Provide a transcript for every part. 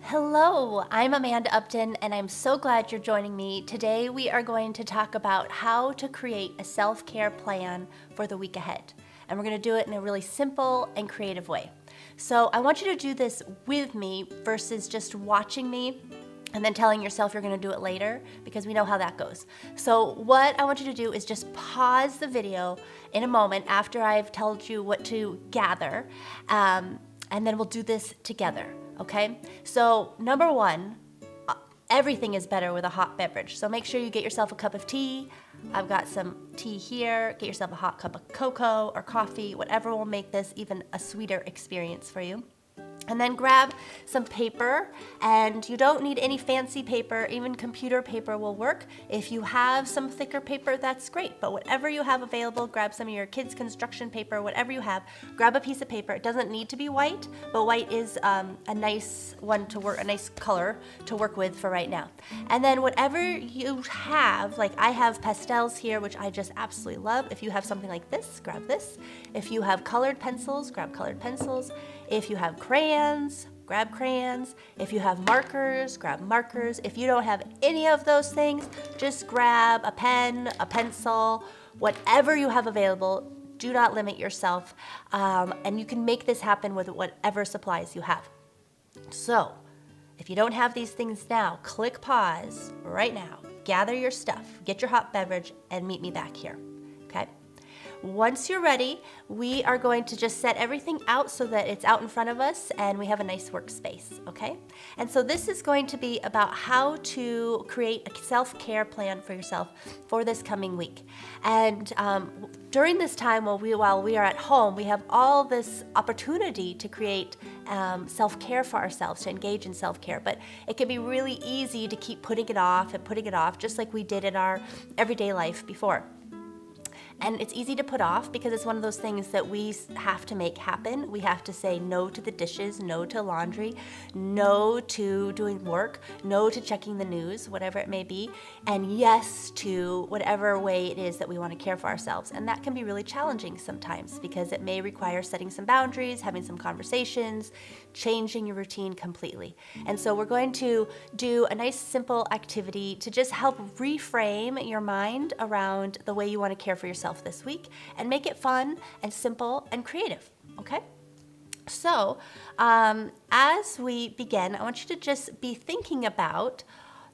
Hello, I'm Amanda Upton, and I'm so glad you're joining me. Today, we are going to talk about how to create a self-care plan for the week ahead. And we're going to do it in a really simple and creative way. So I want you to do this with me versus just watching me and then telling yourself you're going to do it later, because we know how that goes. So what I want you to do is just pause the video in a moment after I've told you what to gather, and then we'll do this together. Okay, so number one, everything is better with a hot beverage. So make sure you get yourself a cup of tea. I've got some tea here. Get yourself a hot cup of cocoa or coffee, whatever will make this even a sweeter experience for you. And then grab some paper, and you don't need any fancy paper, even computer paper will work. If you have some thicker paper, that's great, but whatever you have available, grab some of your kids' construction paper, whatever you have, grab a piece of paper. It doesn't need to be white, but white is a nice one to work, a nice color to work with for right now. And then whatever you have, like I have pastels here, which I just absolutely love. If you have something like this, grab this. If you have colored pencils, grab colored pencils. If you have crayons, grab crayons. If you have markers, grab markers. If you don't have any of those things, just grab a pen, a pencil, whatever you have available. Do not limit yourself, and you can make this happen with whatever supplies you have. So, if you don't have these things now, click pause right now, gather your stuff, get your hot beverage, and meet me back here, okay? Once you're ready, we are going to just set everything out so that it's out in front of us and we have a nice workspace, okay? And so this is going to be about how to create a self-care plan for yourself for this coming week. And during this time while we are at home, we have all this opportunity to create self-care for ourselves, to engage in self-care, but it can be really easy to keep putting it off, just like we did in our everyday life before. And it's easy to put off because it's one of those things that we have to make happen. We have to say no to the dishes, no to laundry, no to doing work, no to checking the news, whatever it may be, and yes to whatever way it is that we want to care for ourselves. And that can be really challenging sometimes because it may require setting some boundaries, having some conversations, changing your routine completely. And so we're going to do a nice simple activity to just help reframe your mind around the way you want to care for yourself this week and make it fun and simple and creative, okay? So as we begin, I want you to just be thinking about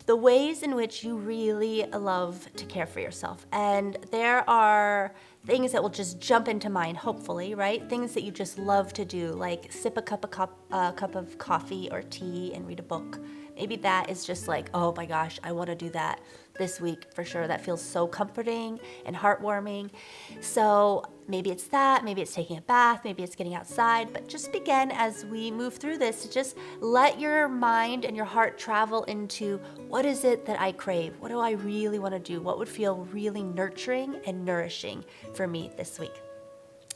the ways in which you really love to care for yourself. And there are things that will just jump into mind, hopefully, right? Things that you just love to do, like sip a cup of coffee or tea and read a book. Maybe that is just like, oh my gosh, I want to do that this week for sure. That feels so comforting and heartwarming. So maybe it's that, maybe it's taking a bath, maybe it's getting outside, but just begin as we move through this to just let your mind and your heart travel into what is it that I crave? What do I really want to do? What would feel really nurturing and nourishing for me this week?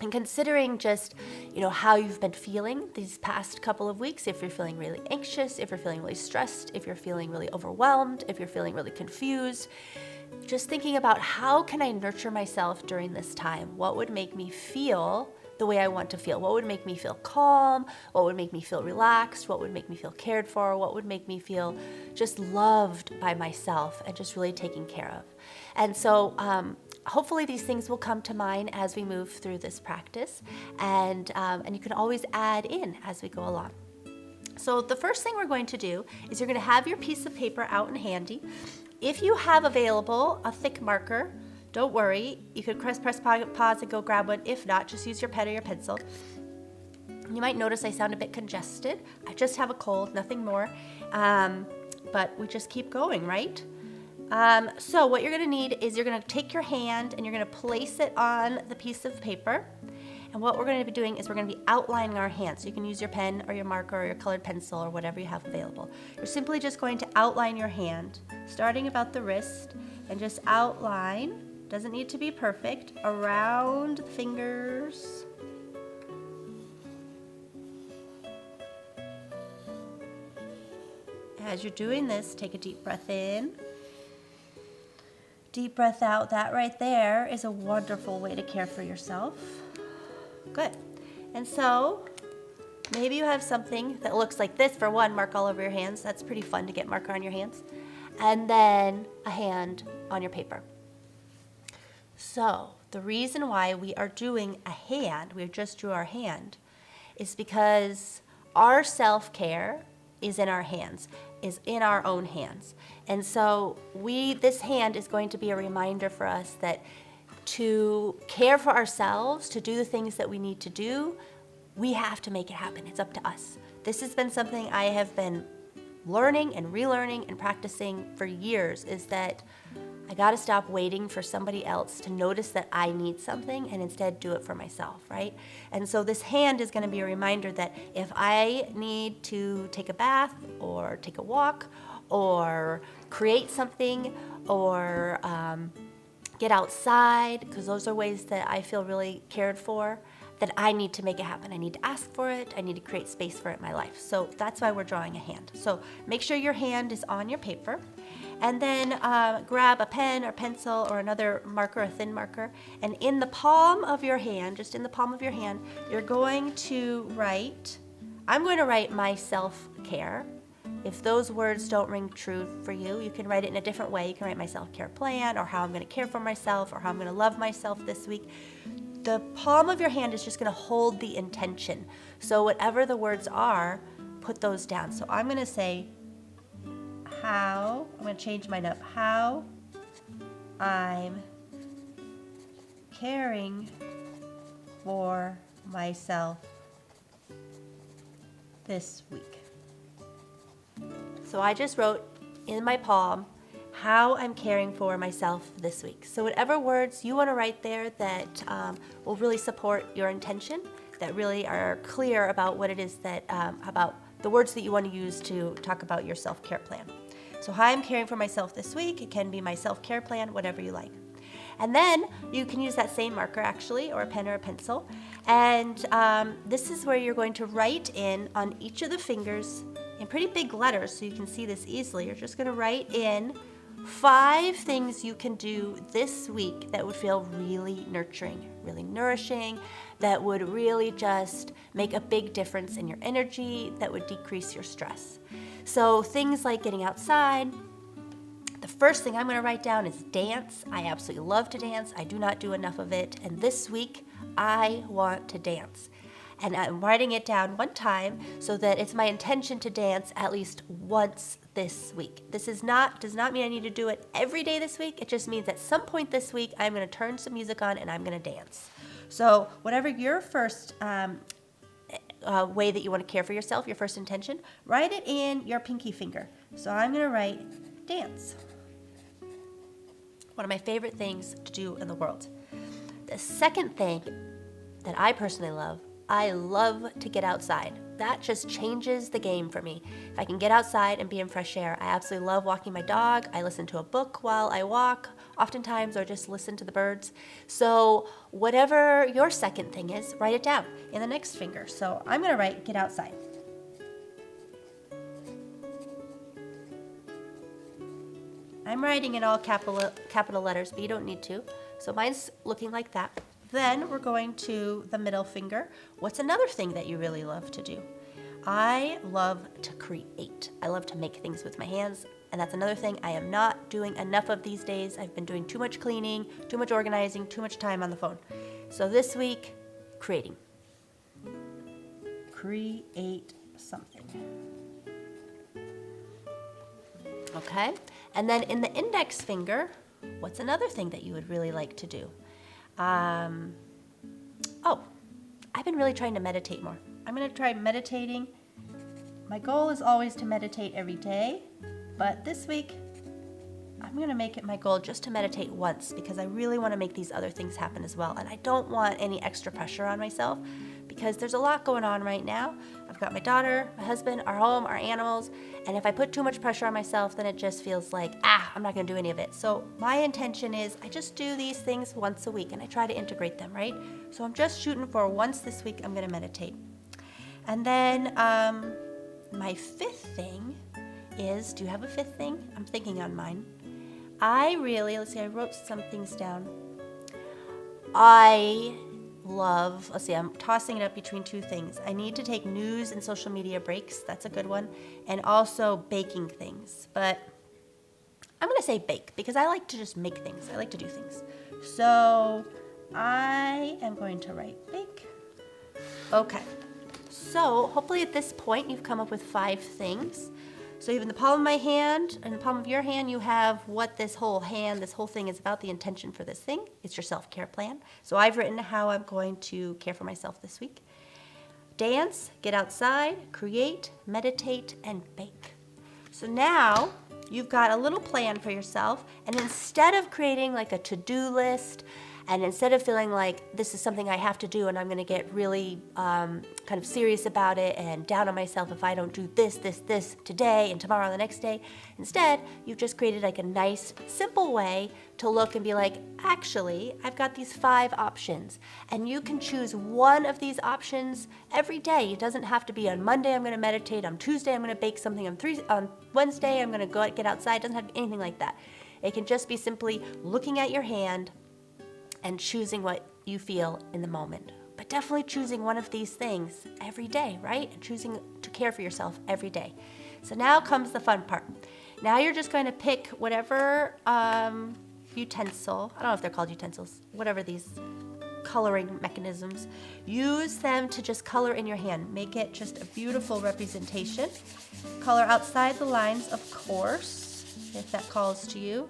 And considering just, how you've been feeling these past couple of weeks, if you're feeling really anxious, if you're feeling really stressed, if you're feeling really overwhelmed, if you're feeling really confused, just thinking about how can I nurture myself during this time? What would make me feel the way I want to feel? What would make me feel calm? What would make me feel relaxed? What would make me feel cared for? What would make me feel just loved by myself and just really taken care of? And so hopefully these things will come to mind as we move through this practice, and you can always add in as we go along. So the first thing we're going to do is you're going to have your piece of paper out and handy. If you have available a thick marker, don't worry, you could press pause and go grab one. If not, just use your pen or your pencil. You might notice I sound a bit congested. I just have a cold, nothing more, but we just keep going, right? So what you're going to need is you're going to take your hand and you're going to place it on the piece of paper. And what we're going to be doing is we're going to be outlining our hand. So you can use your pen or your marker or your colored pencil or whatever you have available. You're simply just going to outline your hand, starting about the wrist, and just outline, doesn't need to be perfect, around the fingers. As you're doing this, take a deep breath in. Deep breath out. That right there is a wonderful way to care for yourself. Good. And so maybe you have something that looks like this. For one, mark all over your hands. That's pretty fun to get marker on your hands. And then a hand on your paper. So the reason why we are doing a hand, we just drew our hand, is because our self-care is in our hands, is in our own hands. And so this hand is going to be a reminder for us that to care for ourselves, to do the things that we need to do, we have to make it happen. It's up to us. This has been something I have been learning and relearning and practicing for years, is that I gotta stop waiting for somebody else to notice that I need something and instead do it for myself, right? And so this hand is gonna be a reminder that if I need to take a bath or take a walk or create something or get outside, because those are ways that I feel really cared for, that I need to make it happen. I need to ask for it. I need to create space for it in my life. So that's why we're drawing a hand. So make sure your hand is on your paper. And then grab a pen or pencil or another marker, a thin marker. And in the palm of your hand, just in the palm of your hand, you're going to write, I'm going to write my self-care. If those words don't ring true for you, you can write it in a different way. You can write my self-care plan, or how I'm going to care for myself, or how I'm going to love myself this week. The palm of your hand is just going to hold the intention. So whatever the words are, put those down. So I'm going to say I'm going to change mine up, how I'm caring for myself this week. So I just wrote in my palm how I'm caring for myself this week. So whatever words you want to write there that will really support your intention, that really are clear about what it is that, about the words that you want to use to talk about your self-care plan. So how I'm caring for myself this week, it can be my self-care plan, whatever you like. And then you can use that same marker actually, or a pen or a pencil. And this is where you're going to write in on each of the fingers in pretty big letters so you can see this easily. You're just going to write in 5 things you can do this week that would feel really nurturing, really nourishing, that would really just make a big difference in your energy, that would decrease your stress. So things like getting outside. The first thing I'm going to write down is dance. I absolutely love to dance. I do not do enough of it. And this week, I want to dance. And I'm writing it down one time so that it's my intention to dance at least once this week. This does not mean I need to do it every day this week. It just means at some point this week, I'm going to turn some music on and I'm going to dance. So whatever your first way that you want to care for yourself, your first intention, write it in your pinky finger. So I'm going to write dance. One of my favorite things to do in the world. The second thing that I personally love, I love to get outside. That just changes the game for me. If I can get outside and be in fresh air, I absolutely love walking my dog. I listen to a book while I walk, oftentimes, or just listen to the birds. So whatever your second thing is, write it down in the next finger. So I'm going to write get outside. I'm writing in all capital letters, but you don't need to. So mine's looking like that. Then we're going to the middle finger. What's another thing that you really love to do? I love to create. I love to make things with my hands, and that's another thing I am not doing enough of these days. I've been doing too much cleaning, too much organizing, too much time on the phone. So this week, creating. Create something. Okay? And then in the index finger, what's another thing that you would really like to do? I've been really trying to meditate more. I'm going to try meditating. My goal is always to meditate every day, but this week I'm going to make it my goal just to meditate once because I really want to make these other things happen as well. And I don't want any extra pressure on myself because there's a lot going on right now. I've got my daughter, my husband, our home, our animals, and if I put too much pressure on myself, then it just feels like, I'm not going to do any of it. So my intention is I just do these things once a week and I try to integrate them, right? So I'm just shooting for once this week I'm going to meditate. And then my fifth thing is, do you have a fifth thing? I'm thinking on mine. I wrote some things down. I love, let's see, I'm tossing it up between two things. I need to take news and social media breaks. That's a good one. And also baking things. But I'm going to say bake because I like to just make things. I like to do things. So I am going to write bake. Okay. So hopefully at this point you've come up with 5 things. So even the palm of my hand and the palm of your hand, you have what this whole thing is about, the intention for this thing. It's your self-care plan. So I've written how I'm going to care for myself this week. Dance, get outside, create, meditate, and bake. So now you've got a little plan for yourself, and instead of creating like a to-do list, and instead of feeling like this is something I have to do and I'm going to get really kind of serious about it and down on myself if I don't do this today and tomorrow the next day, instead you've just created like a nice simple way to look and be like, actually I've got these 5 options, and you can choose one of these options every day. It doesn't have to be on Monday I'm going to meditate, on Tuesday I'm going to bake something, on Wednesday I'm going to go get outside. It doesn't have to be anything like that. It can just be simply looking at your hand and choosing what you feel in the moment. But definitely choosing one of these things every day, right? And choosing to care for yourself every day. So now comes the fun part. Now you're just going to pick whatever utensil, I don't know if they're called utensils, whatever these coloring mechanisms, use them to just color in your hand. Make it just a beautiful representation. Color outside the lines, of course, if that calls to you.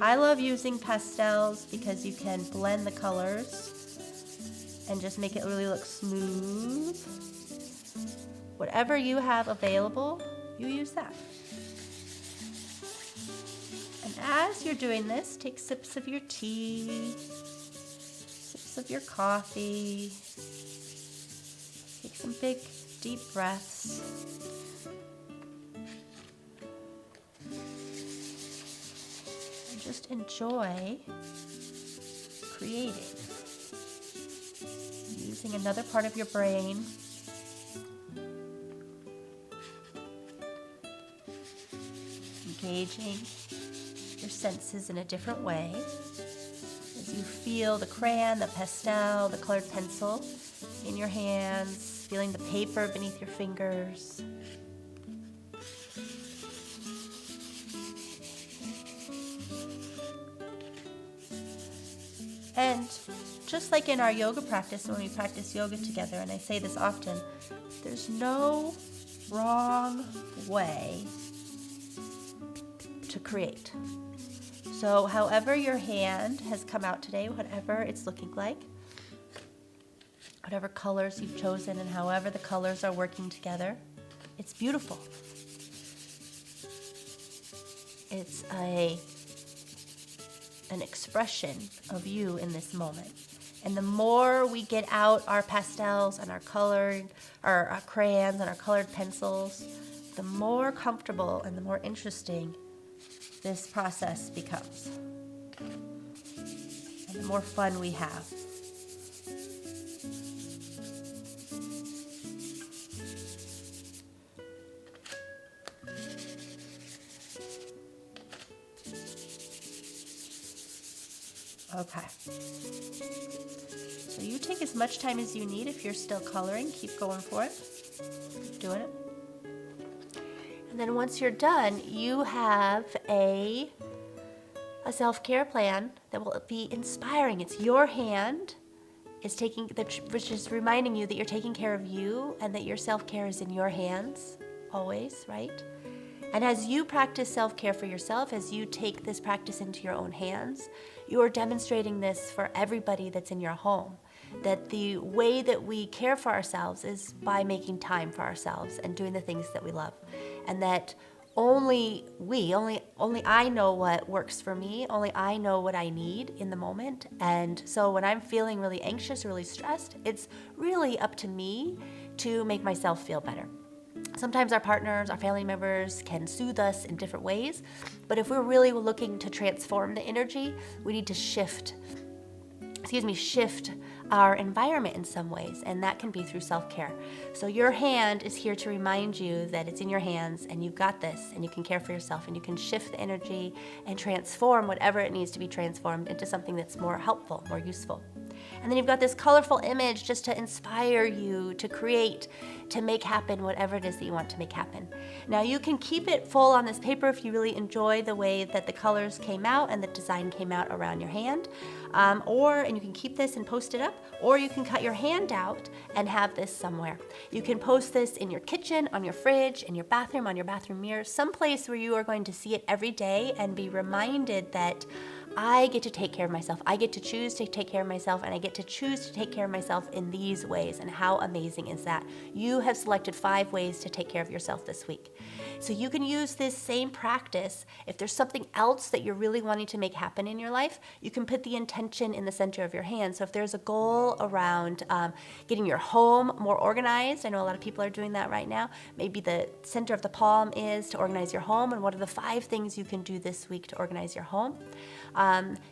I love using pastels because you can blend the colors and just make it really look smooth. Whatever you have available, you use that. And as you're doing this, take sips of your tea, sips of your coffee, take some big, deep breaths. Just enjoy creating, using another part of your brain, engaging your senses in a different way as you feel the crayon, the pastel, the colored pencil in your hands, feeling the paper beneath your fingers. And just like in our yoga practice, when we practice yoga together, and I say this often, there's no wrong way to create. So however your hand has come out today, whatever it's looking like, whatever colors you've chosen and however the colors are working together, it's beautiful. It's an expression of you in this moment. And the more we get out our pastels and our crayons and our colored pencils, the more comfortable and the more interesting this process becomes. And the more fun we have. Okay. So you take as much time as you need. If you're still coloring, keep going for it. Keep doing it. And then once you're done, you have a self-care plan that will be inspiring. It's your hand which is reminding you that you're taking care of you and that your self-care is in your hands always, right? And as you practice self-care for yourself, as you take this practice into your own hands, you are demonstrating this for everybody that's in your home. That the way that we care for ourselves is by making time for ourselves and doing the things that we love. And that only I know what works for me, only I know what I need in the moment. And so when I'm feeling really anxious or really stressed, it's really up to me to make myself feel better. Sometimes our partners, our family members can soothe us in different ways, but if we're really looking to transform the energy, we need to shift our environment in some ways, and that can be through self-care. So your hand is here to remind you that it's in your hands and you've got this and you can care for yourself and you can shift the energy and transform whatever it needs to be transformed into something that's more helpful, more useful. And then you've got this colorful image just to inspire you to create, to make happen whatever it is that you want to make happen. Now you can keep it full on this paper if you really enjoy the way that the colors came out and the design came out around your hand. And you can keep this and post it up, or you can cut your hand out and have this somewhere. You can post this in your kitchen, on your fridge, in your bathroom, on your bathroom mirror, someplace where you are going to see it every day and be reminded that I get to take care of myself. I get to choose to take care of myself, and I get to choose to take care of myself in these ways. And how amazing is that? You have selected 5 ways to take care of yourself this week. So you can use this same practice. If there's something else that you're really wanting to make happen in your life, you can put the intention in the center of your hand. So if there's a goal around getting your home more organized, I know a lot of people are doing that right now. Maybe the center of the palm is to organize your home, and what are the 5 things you can do this week to organize your home?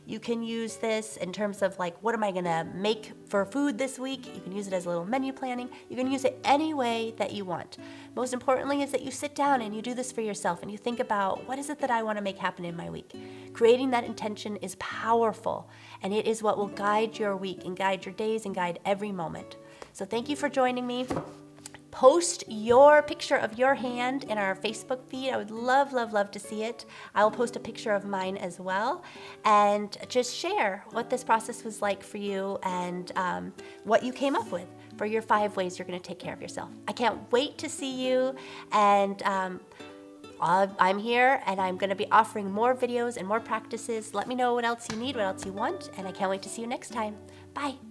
You can use this in terms of like, what am I gonna make for food this week? You can use it as a little menu planning. You can use it any way that you want. Most importantly is that you sit down and you do this for yourself and you think about, what is it that I wanna make happen in my week? Creating that intention is powerful, and it is what will guide your week and guide your days and guide every moment. So thank you for joining me. Post your picture of your hand in our Facebook feed. I would love, love, love to see it. I will post a picture of mine as well, and just share what this process was like for you and what you came up with for your 5 ways you're going to take care of yourself. I can't wait to see you, and I'm here, and I'm going to be offering more videos and more practices. Let me know what else you need, what else you want, and I can't wait to see you next time. Bye.